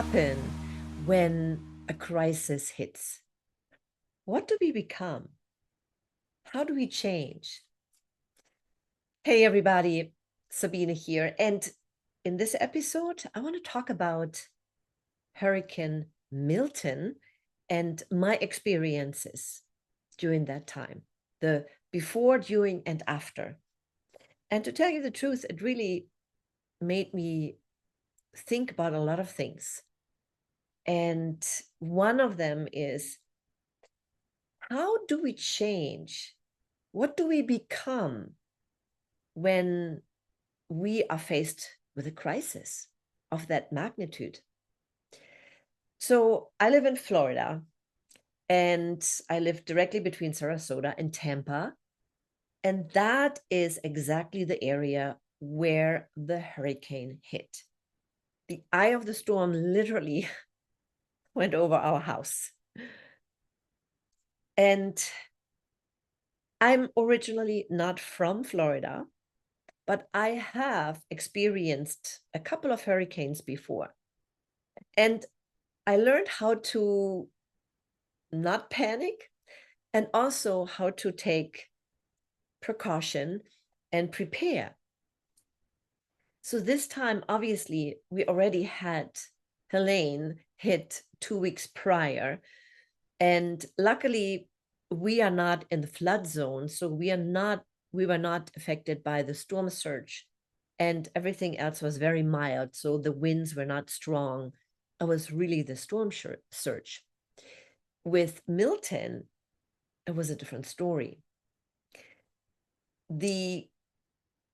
happen when a crisis hits? What do we become? How do we change? Hey, everybody, Sabine here. And in this episode, I want to talk about Hurricane Milton and my experiences during that time, the before, during, and after. And to tell you the truth, it really made me think about a lot of things. And one of them is, how do we change? What do we become when we are faced with a crisis of that magnitude? So I live in Florida, and I live directly between Sarasota and Tampa. And that is exactly the area where the hurricane hit. The eye of the storm literally went over our house. And I'm originally not from Florida, but I have experienced a couple of hurricanes before. And I learned how to not panic and also how to take precaution and prepare. So this time, obviously, we already had Helene hit 2 weeks prior. And luckily, we are not in the flood zone. So we were not affected by the storm surge. And everything else was very mild. So the winds were not strong. It was really the storm surge. With Milton, it was a different story. The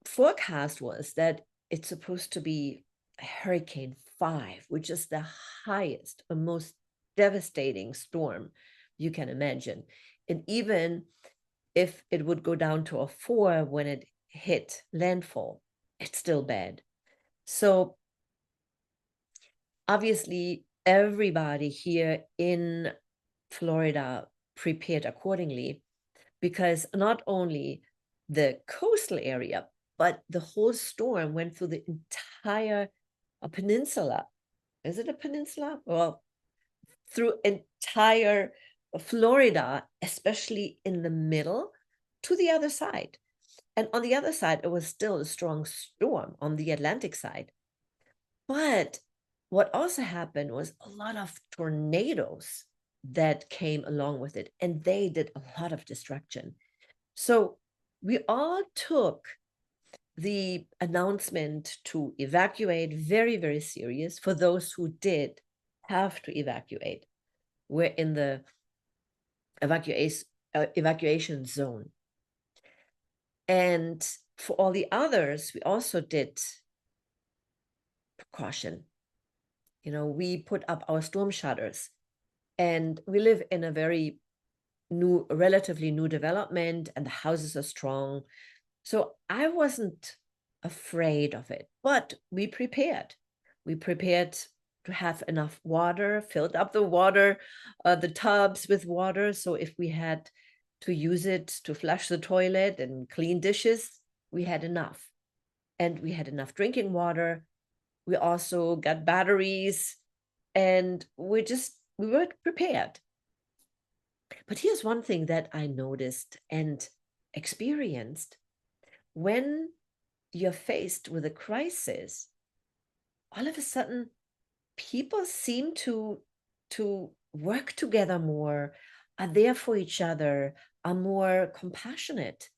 forecast was that it's supposed to be Hurricane 5, which is the highest and most devastating storm you can imagine. And even if it would go down to a 4 when it hit landfall, it's still bad. So obviously, everybody here in Florida prepared accordingly, because not only the coastal area, but the whole storm went through the entire peninsula. Is it a peninsula? Well, through entire Florida, especially in the middle to the other side. And on the other side, it was still a strong storm on the Atlantic side. But what also happened was a lot of tornadoes that came along with it, and they did a lot of destruction. So we all took the announcement to evacuate very, very serious. For those who did have to evacuate, we're in the evacuation zone. And for all the others, we also did precaution. You know, we put up our storm shutters, and we live in a very relatively new development, and the houses are strong. So I wasn't afraid of it, but we prepared. We prepared to have enough water, filled up the tubs with water. So if we had to use it to flush the toilet and clean dishes, we had enough. And we had enough drinking water. We also got batteries, and we were prepared. But here's one thing that I noticed and experienced. When you're faced with a crisis, all of a sudden people seem to work together more, are there for each other, are more compassionate.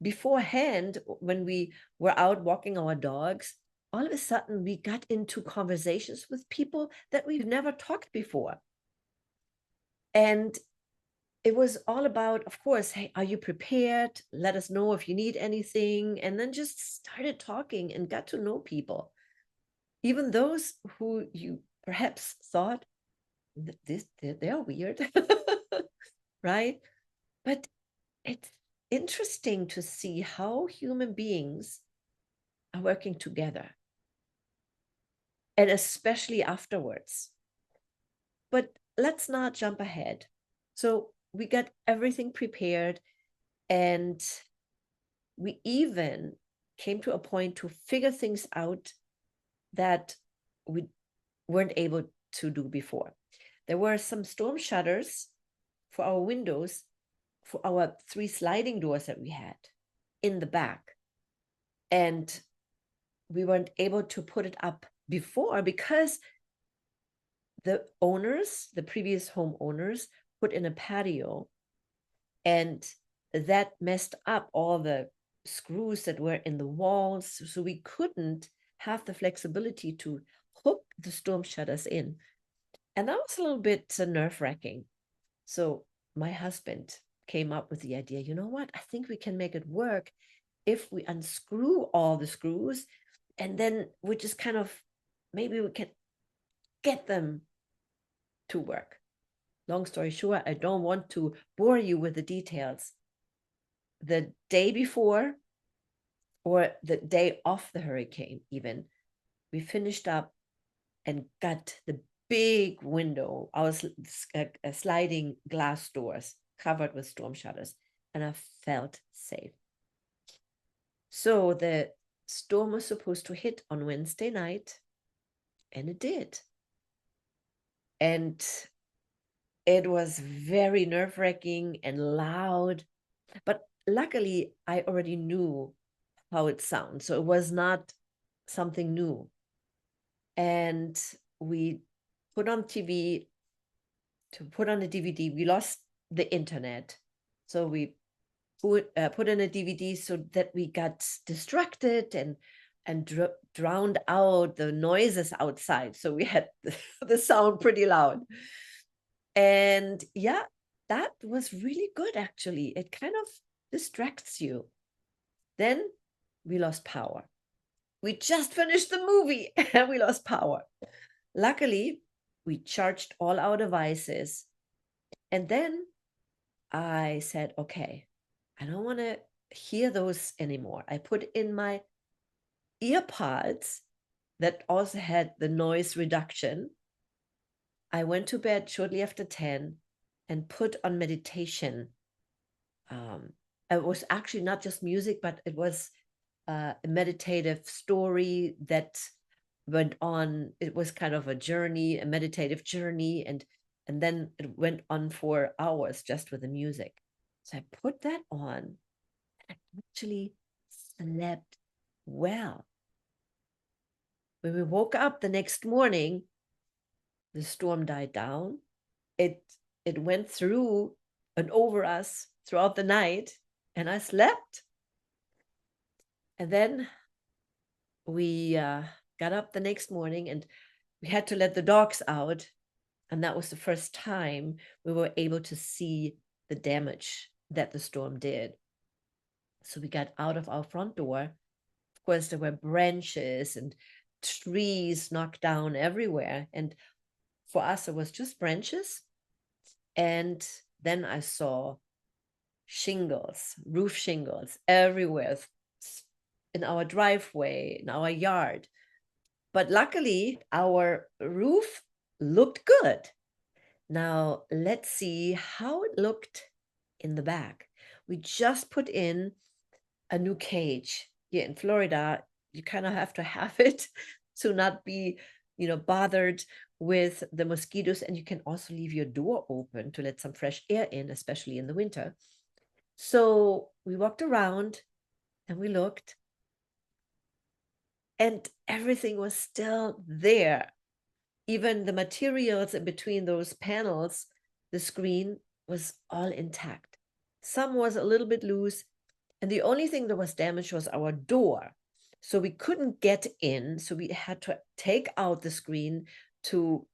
Beforehand, when we were out walking our dogs, all of a sudden we got into conversations with people that we've never talked before. And it was all about, of course, hey, are you prepared? Let us know if you need anything. And then just started talking and got to know people. Even those who you perhaps thought, they're weird, right? But it's interesting to see how human beings are working together, and especially afterwards. But let's not jump ahead. So we got everything prepared, and we even came to a point to figure things out that we weren't able to do before. There were some storm shutters for our windows, for our 3 sliding doors that we had in the back. And we weren't able to put it up before because the owners, the previous homeowners, put in a patio, and that messed up all the screws that were in the walls. So we couldn't have the flexibility to hook the storm shutters in. And that was a little bit nerve-wracking. So my husband came up with the idea, you know what? I think we can make it work if we unscrew all the screws, and then we just kind of, maybe we can get them to work. Long story short, I don't want to bore you with the details. The day before, or the day of the hurricane even, we finished up and got the big window, our sliding glass doors covered with storm shutters, and I felt safe. So the storm was supposed to hit on Wednesday night, and it did. And it was very nerve-wracking and loud, but luckily I already knew how it sounds, so it was not something new. And we put on TV, to put on a DVD. We lost the internet, so we put in a DVD so that we got distracted and drowned out the noises outside. So we had the sound pretty loud. And yeah, that was really good, actually. It kind of distracts you. Then we lost power. We just finished the movie and we lost power. Luckily, we charged all our devices. And then I said, okay, I don't want to hear those anymore. I put in my earpods that also had the noise reduction. I went to bed shortly after 10 and put on meditation. It was actually not just music, but it was a meditative story that went on. It was kind of a journey, a meditative journey, and then it went on for hours just with the music. So I put that on, and I actually slept well. When we woke up the next morning, the storm died down. It went through and over us throughout the night, and I slept. And then we got up the next morning, and we had to let the dogs out. And that was the first time we were able to see the damage that the storm did. So we got out of our front door. Of course, there were branches and trees knocked down everywhere. And for us, it was just branches. And then I saw shingles, roof shingles everywhere in our driveway, in our yard. But luckily, our roof looked good. Now, let's see how it looked in the back. We just put in a new cage. Here in Florida, you kind of have to have it to not be, bothered with the mosquitoes. And you can also leave your door open to let some fresh air in, especially in the winter. So we walked around and we looked, and everything was still there. Even the materials in between those panels, the screen was all intact. Some was a little bit loose, and the only thing that was damaged was our door. So we couldn't get in, so we had to take out the screen to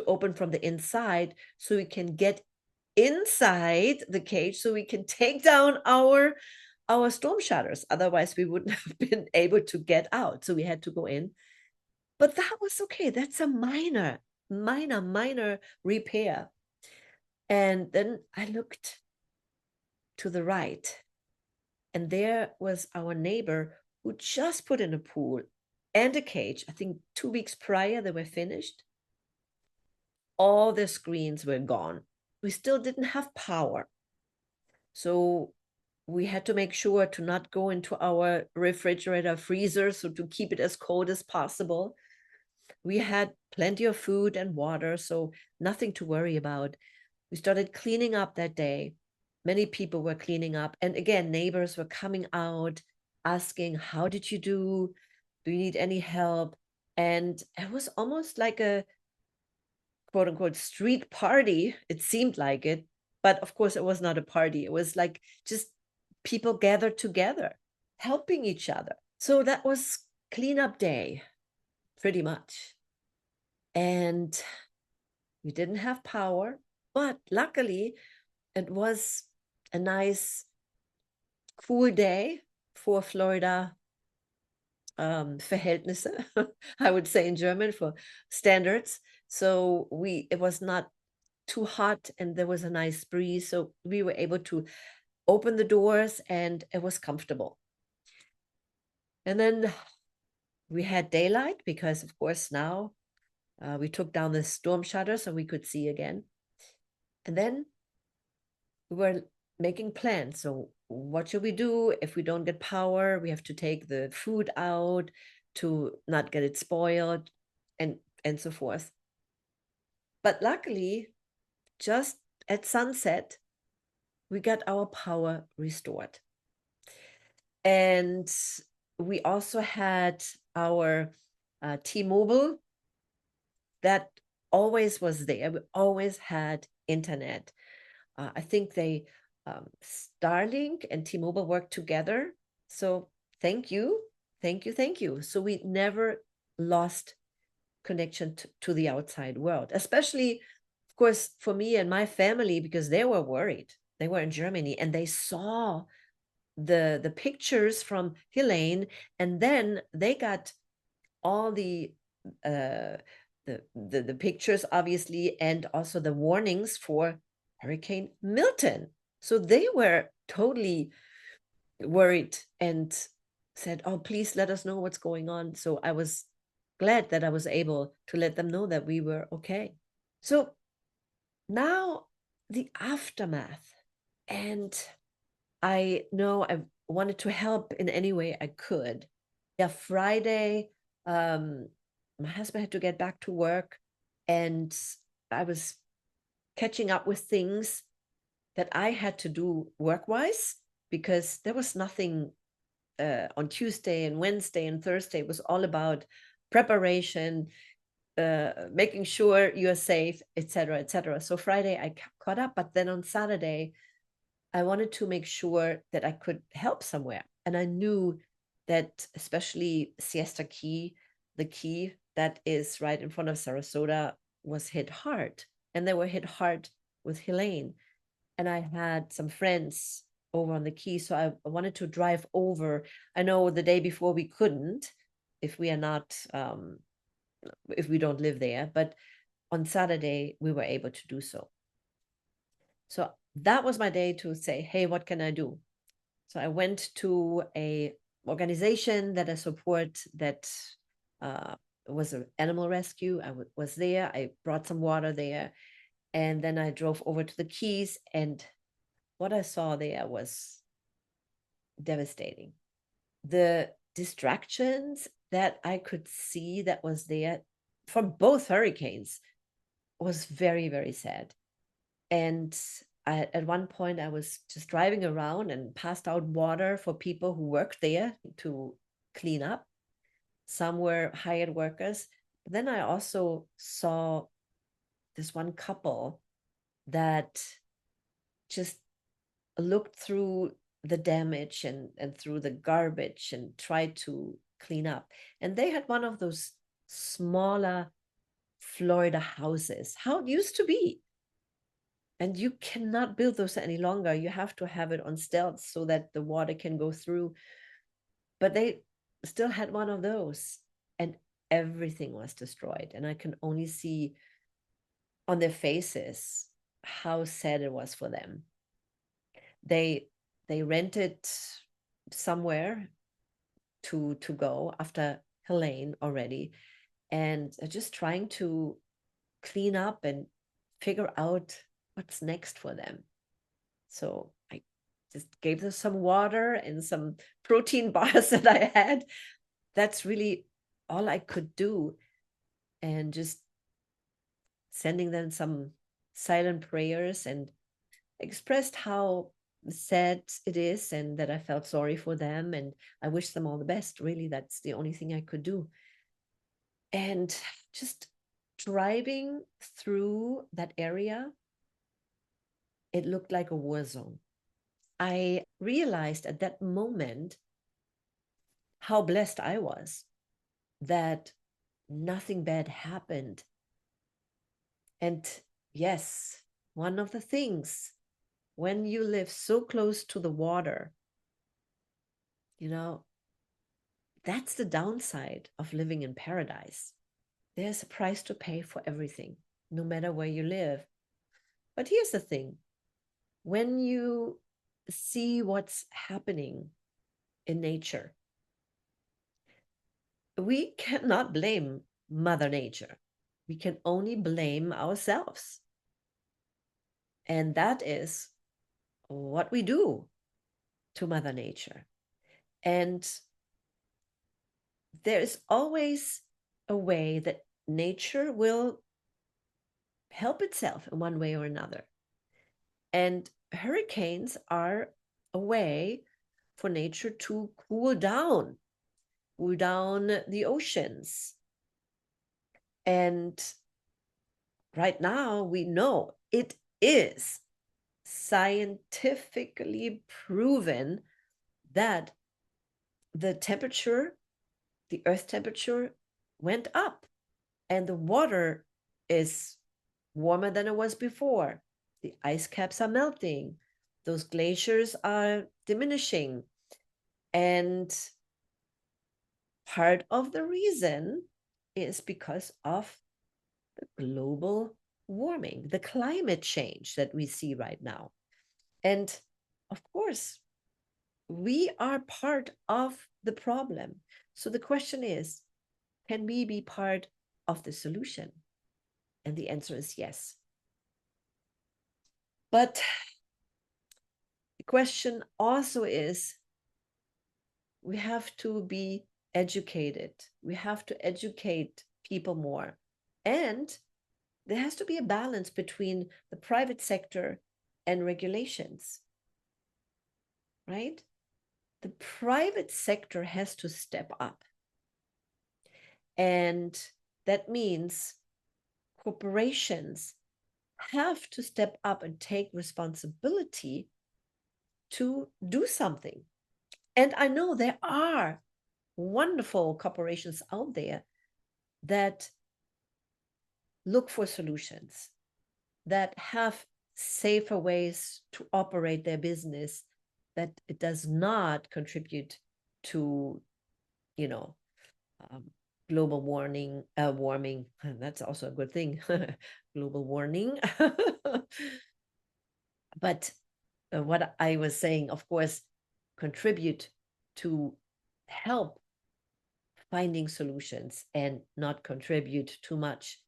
open from the inside so we can get inside the cage, so we can take down our storm shutters. Otherwise, we wouldn't have been able to get out. So we had to go in. But that was okay. That's a minor repair. And then I looked to the right, and there was our neighbor who just put in a pool and a cage. I think 2 weeks prior, they were finished. All the screens were gone. We still didn't have power. So we had to make sure to not go into our refrigerator freezer, so to keep it as cold as possible. We had plenty of food and water, so nothing to worry about. We started cleaning up that day. Many people were cleaning up. And again, neighbors were coming out asking, how did you do? Do you need any help? And it was almost like a quote unquote street party. It seemed like it. But of course, it was not a party. It was like just people gathered together, helping each other. So that was cleanup day, pretty much. And we didn't have power, but luckily it was a nice, cool day for Florida Verhältnisse, I would say in German, for standards. So it was not too hot and there was a nice breeze. So we were able to open the doors and it was comfortable. And then we had daylight because, of course, now we took down the storm shutter so we could see again. And then we were making plans. So what should we do if we don't get power? We have to take the food out to not get it spoiled and so forth. But luckily, just at sunset, we got our power restored. And we also had our T-Mobile that always was there. We always had internet. I think they Starlink and T-Mobile worked together. So thank you, thank you, thank you. So we never lost connection to the outside world, especially, of course, for me and my family, because they were worried. They were in Germany and they saw the pictures from Helene, and then they got all the pictures, obviously, and also the warnings for Hurricane Milton. So they were totally worried and said, oh, please let us know what's going on. So I was glad that I was able to let them know that we were okay. So now the aftermath. And I know I wanted to help in any way I could. Yeah, Friday, my husband had to get back to work and I was catching up with things that I had to do work-wise because there was nothing on Tuesday and Wednesday and Thursday. It was all about preparation, making sure you're safe, etc., etc. So Friday I caught up, but then on Saturday I wanted to make sure that I could help somewhere. And I knew that especially Siesta Key, the key that is right in front of Sarasota, was hit hard. And they were hit hard with Helene. And I had some friends over on the key. So I wanted to drive over. I know the day before we couldn't, if we are not, if we don't live there. But on Saturday, we were able to do so. So that was my day to say, hey, what can I do? So I went to a organization that I support that was an animal rescue. I was there. I brought some water there. And then I drove over to the Keys. And what I saw there was devastating. The distractions that I could see that was there from both hurricanes was very, very sad. And at one point, I was just driving around and passed out water for people who worked there to clean up. Some were hired workers. But then I also saw this one couple that just looked through the damage and through the garbage and tried to clean up. And they had one of those smaller Florida houses, how it used to be. And you cannot build those any longer. You have to have it on stilts so that the water can go through. But they still had one of those and everything was destroyed. And I can only see on their faces how sad it was for them. They rented somewhere to go after Helene already, and just trying to clean up and figure out what's next for them. So I just gave them some water and some protein bars that I had. That's really all I could do. and just sending them some silent prayers, and expressed how sad it is and that I felt sorry for them and I wish them all the best. Really, that's the only thing I could do. And just driving through that area, it looked like a war zone. I realized at that moment how blessed I was that nothing bad happened. And yes, one of the things, when you live so close to the water, you know, that's the downside of living in paradise. There's a price to pay for everything, no matter where you live. But here's the thing, when you see what's happening in nature, we cannot blame Mother Nature. We can only blame ourselves. And that is what we do to Mother Nature. And there is always a way that nature will help itself in one way or another. And hurricanes are a way for nature to cool down the oceans. And right now we know it is scientifically proven that the temperature, the earth temperature went up and the water is warmer than it was before. The ice caps are melting. Those glaciers are diminishing. And part of the reason is because of the global warming, the climate change that we see right now. And of course, we are part of the problem. So the question is, can we be part of the solution? And the answer is yes. But the question also is, we have to be educated. We have to educate people more. And there has to be a balance between the private sector and regulations, right? The private sector has to step up. And that means corporations have to step up and take responsibility to do something. And I know there are wonderful corporations out there that look for solutions, that have safer ways to operate their business, that it does not contribute to, you know, global warming. That's also a good thing. Global warming. But what I was saying, of course, contribute to help finding solutions and not contribute too much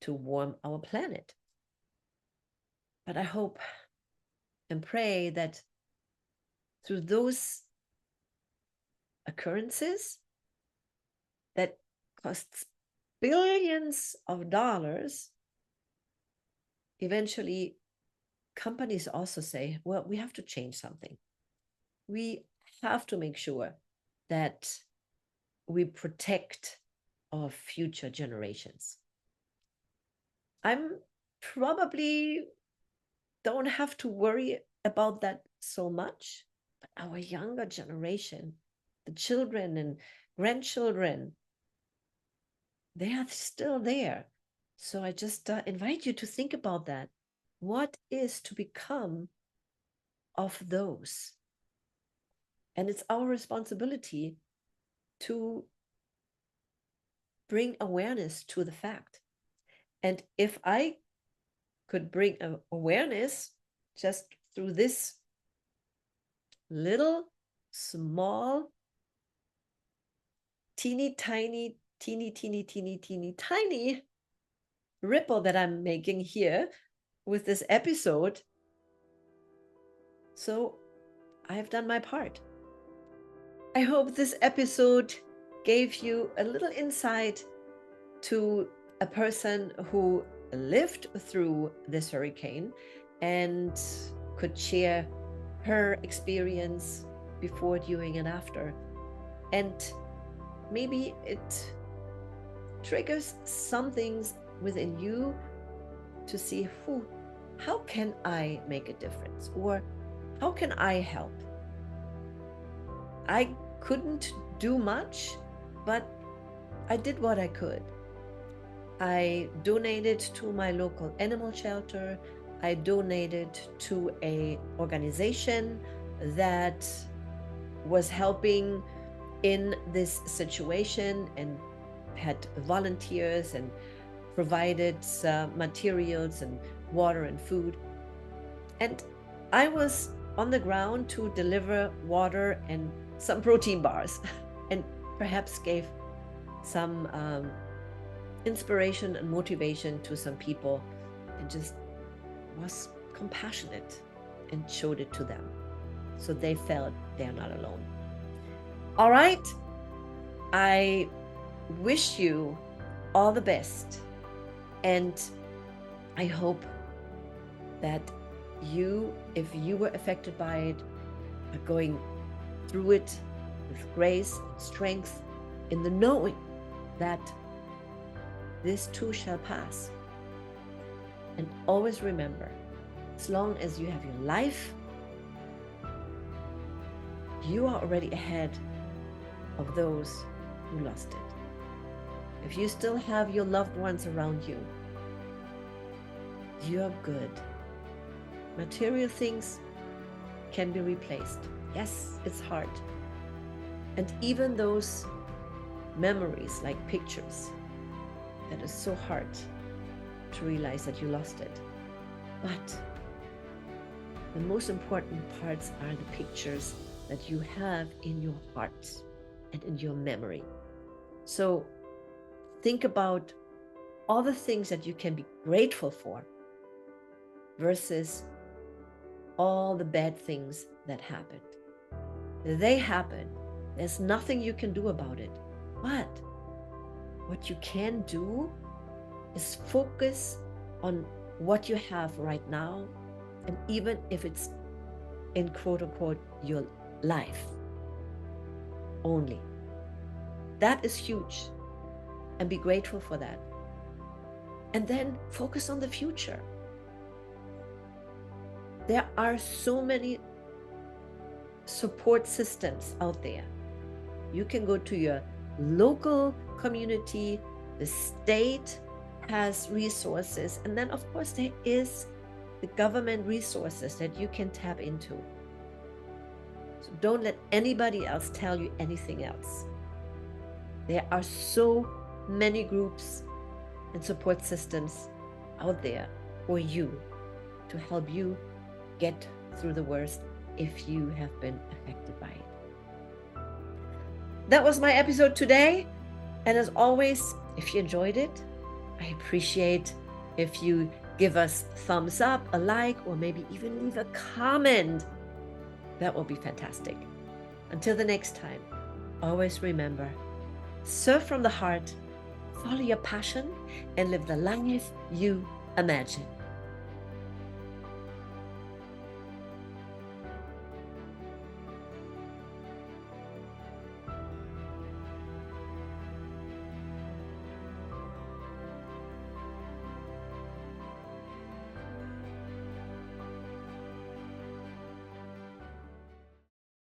to warm our planet. But I hope and pray that through those occurrences that costs billions of dollars, eventually companies also say, well, we have to change something. We have to make sure that we protect our future generations. I'm probably don't have to worry about that so much, but our younger generation, the children and grandchildren, they are still there. So I just invite you to think about that. What is to become of those? And it's our responsibility to bring awareness to the fact. And if I could bring awareness just through this little, small, teeny tiny ripple that I'm making here with this episode, so I've done my part. I hope this episode gave you a little insight to a person who lived through this hurricane and could share her experience before, during, and after. And maybe it triggers some things within you to see, how can I make a difference? Or how can I help? I couldn't do much, but I did what I could. I donated to my local animal shelter. I donated to an organization that was helping in this situation and had volunteers and provided materials and water and food. And I was on the ground to deliver water and some protein bars and perhaps gave some inspiration and motivation to some people, and just was compassionate and showed it to them so they felt they're not alone. All right, I wish you all the best, and I hope that you, if you were affected by it, are going through it with grace, strength, in the knowing that this too shall pass. And always remember, as long as you have your life, you are already ahead of those who lost it. If you still have your loved ones around you, you're good. Material things can be replaced. Yes, it's hard. And even those memories, like pictures, that is so hard to realize that you lost it. But the most important parts are the pictures that you have in your heart and in your memory. So think about all the things that you can be grateful for versus all the bad things that happened. They happened. There's nothing you can do about it. But what you can do is focus on what you have right now, and even if it's in quote unquote your life only. That is huge, and be grateful for that. And then focus on the future. There are so many support systems out there. You can go to your local community, the state has resources, and then of course there is the government resources that you can tap into. So don't let anybody else tell you anything else. There are so many groups and support systems out there for you to help you get through the worst if you have been affected by it. That was my episode today. And as always, if you enjoyed it, I appreciate if you give us thumbs up, a like, or maybe even leave a comment. That will be fantastic. Until the next time, always remember, serve from the heart, follow your passion, and live the life you imagine.